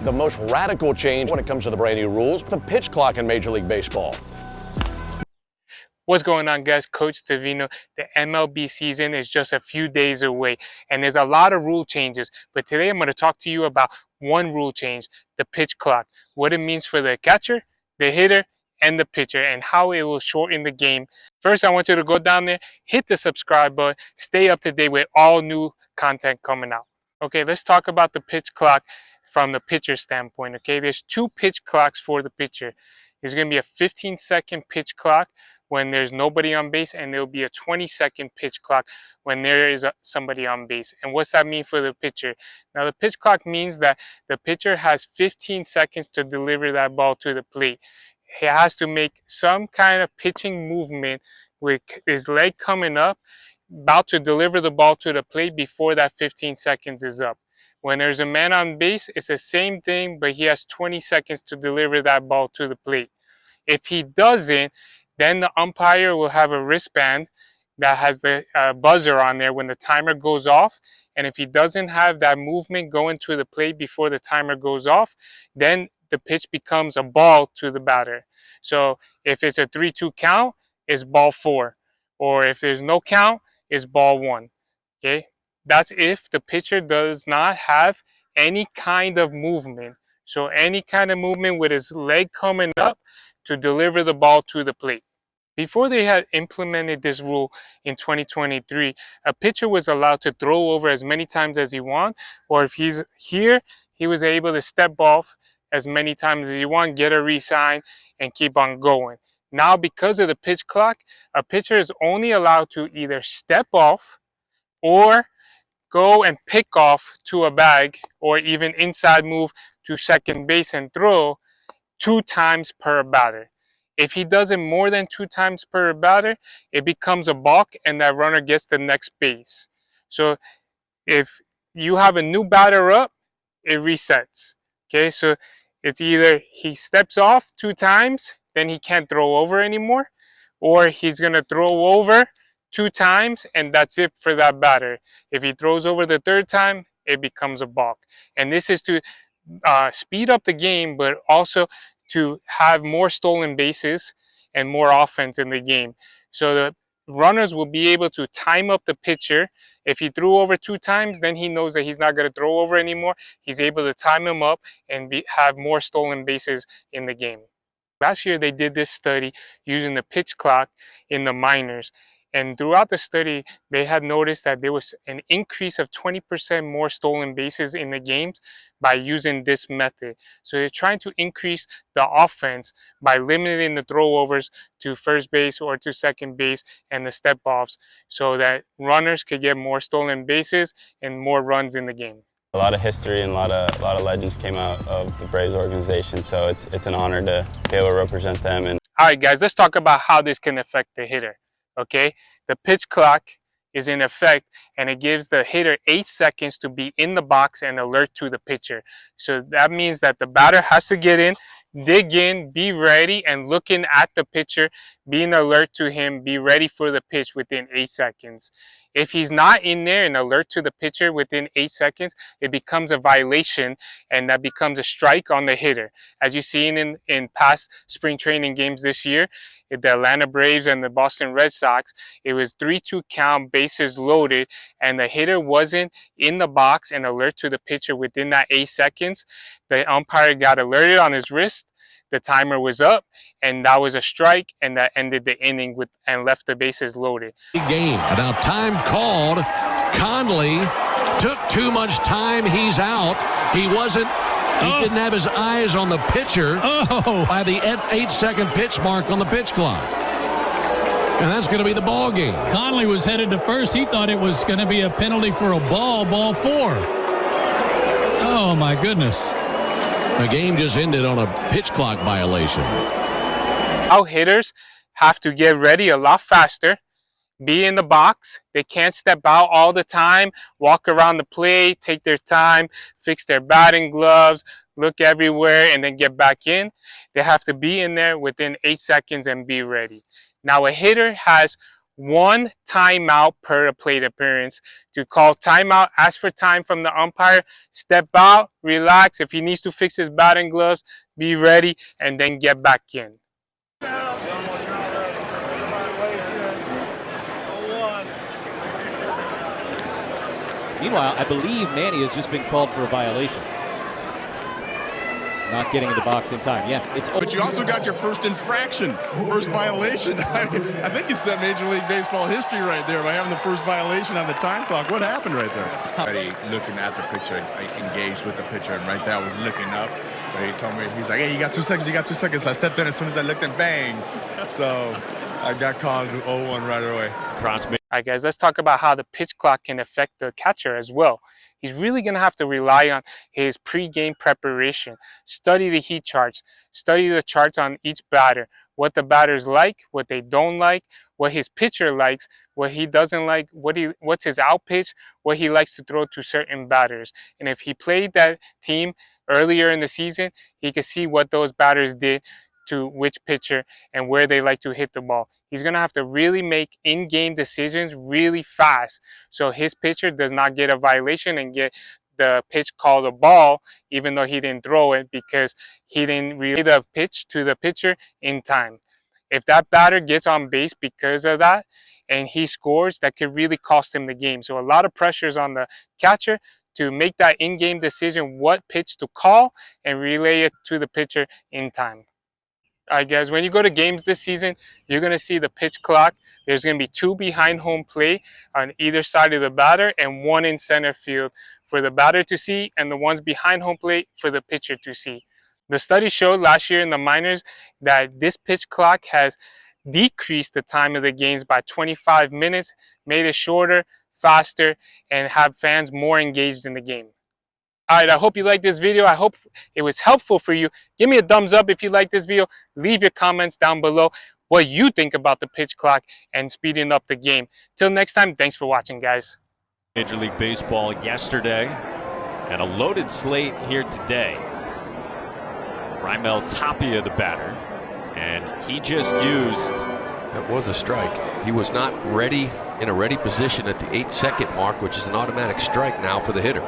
The most radical change when it comes to the brand new rules, the pitch clock in Major League Baseball. What's going on, guys? Coach Davino. The MLB season is just a few days away, and there's a lot of rule changes. But today I'm going to talk to you about one rule change, the pitch clock, what it means for the catcher, the hitter, and the pitcher, and how it will shorten the game. First, I want you to go down there, hit the subscribe button, stay up to date with all new content coming out. Okay, let's talk about the pitch clock from the pitcher standpoint. Okay, there's two pitch clocks for the pitcher. There's going to be a 15-second pitch clock when there's nobody on base, and there'll be a 20-second pitch clock when there is somebody on base. And what's that mean for the pitcher? Now, the pitch clock means that the pitcher has 15 seconds to deliver that ball to the plate. He has to make some kind of pitching movement with his leg coming up, about to deliver the ball to the plate before that 15 seconds is up. When there's a man on base, it's the same thing, but he has 20 seconds to deliver that ball to the plate. If he doesn't, then the umpire will have a wristband that has the buzzer on there when the timer goes off. And if he doesn't have that movement going to the plate before the timer goes off, then the pitch becomes a ball to the batter. So if it's a 3-2 count, it's ball 4. Or if there's no count, it's ball 1. Okay? That's if the pitcher does not have any kind of movement. So any kind of movement with his leg coming up to deliver the ball to the plate. Before they had implemented this rule in 2023, a pitcher was allowed to throw over as many times as he wants, or if he's here, he was able to step off as many times as he wants, get a re-sign, and keep on going. Now, because of the pitch clock, a pitcher is only allowed to either step off or go and pick off to a bag, or even inside move to second base and throw 2 times per batter. If he does it more than 2 times per batter, it becomes a balk and that runner gets the next base. So if you have a new batter up, it resets. Okay, so it's either he steps off 2 times, then he can't throw over anymore, or he's going to throw over 2 times and that's it for that batter. If he throws over the 3rd time, it becomes a balk. And this is to speed up the game, but also to have more stolen bases and more offense in the game. So the runners will be able to time up the pitcher. If he threw over 2 times, then he knows that he's not going to throw over anymore. He's able to time him up and have more stolen bases in the game. Last year, they did this study using the pitch clock in the minors. And throughout the study, they had noticed that there was an increase of 20% more stolen bases in the games by using this method. So they're trying to increase the offense by limiting the throwovers to first base or to second base and the step-offs so that runners could get more stolen bases and more runs in the game. A lot of history and a lot of legends came out of the Braves organization, so it's an honor to be able to represent them. And all right, guys, let's talk about how this can affect the hitter. Okay, the pitch clock is in effect and it gives the hitter 8 seconds to be in the box and alert to the pitcher. So that means that the batter has to get in, dig in, be ready, and looking at the pitcher, being alert to him, be ready for the pitch within 8 seconds. If he's not in there and alert to the pitcher within 8 seconds, it becomes a violation and that becomes a strike on the hitter. As you've seen in past spring training games this year, the Atlanta Braves and the Boston Red Sox, it was 3-2 count, bases loaded, and the hitter wasn't in the box and alert to the pitcher within that 8 seconds. The umpire got alerted on his wrist, the timer was up, and that was a strike, and that ended the inning and left the bases loaded. Game. Now time called. Conley took too much time. He's out. He didn't have his eyes on the pitcher by the 8-second pitch mark on the pitch clock. And that's going to be the ball game. Conley was headed to first. He thought it was going to be a penalty for a ball 4. Oh, my goodness. The game just ended on a pitch clock violation. Our hitters have to get ready a lot faster, be in the box. They can't step out all the time, walk around the plate, take their time, fix their batting gloves, look everywhere, and then get back in. They have to be in there within 8 seconds and be ready. Now, a hitter has 1 timeout per plate appearance. To call timeout, ask for time from the umpire, step out, relax. If he needs to fix his batting gloves, be ready, and then get back in. Meanwhile, I believe Manny has just been called for a violation. Not getting in the box in time. Yeah, it's. But you also got your first infraction, first violation. I think you set Major League Baseball history right there by having the first violation on the time clock. What happened right there? Somebody looking at the pitcher, engaged with the pitcher, and right there I was looking up. So he told me, he's like, hey, you got 2 seconds, you got 2 seconds. So I stepped in as soon as I looked and bang. So I got called 0-1 right away. All right, guys, let's talk about how the pitch clock can affect the catcher as well. He's really going to have to rely on his pre-game preparation. Study the heat charts. Study the charts on each batter. What the batters like, what they don't like, what his pitcher likes, what he doesn't like, what's his out pitch, what he likes to throw to certain batters. And if he played that team earlier in the season, he could see what those batters did to which pitcher and where they like to hit the ball. He's going to have to really make in-game decisions really fast so his pitcher does not get a violation and get the pitch called a ball even though he didn't throw it because he didn't relay the pitch to the pitcher in time. If that batter gets on base because of that and he scores, that could really cost him the game. So a lot of pressure is on the catcher to make that in-game decision what pitch to call and relay it to the pitcher in time. All right, guys, when you go to games this season, you're going to see the pitch clock. There's going to be 2 behind home plate on either side of the batter and 1 in center field for the batter to see and the ones behind home plate for the pitcher to see. The study showed last year in the minors that this pitch clock has decreased the time of the games by 25 minutes, made it shorter, faster, and have fans more engaged in the game. All right, I hope you liked this video. I hope it was helpful for you. Give me a thumbs up if you like this video. Leave your comments down below what you think about the pitch clock and speeding up the game. Till next time, thanks for watching, guys. Major League Baseball yesterday and a loaded slate here today. Raimel Tapia, the batter, and he just used. That was a strike. He was not ready in a ready position at the 8-second mark, which is an automatic strike now for the hitter.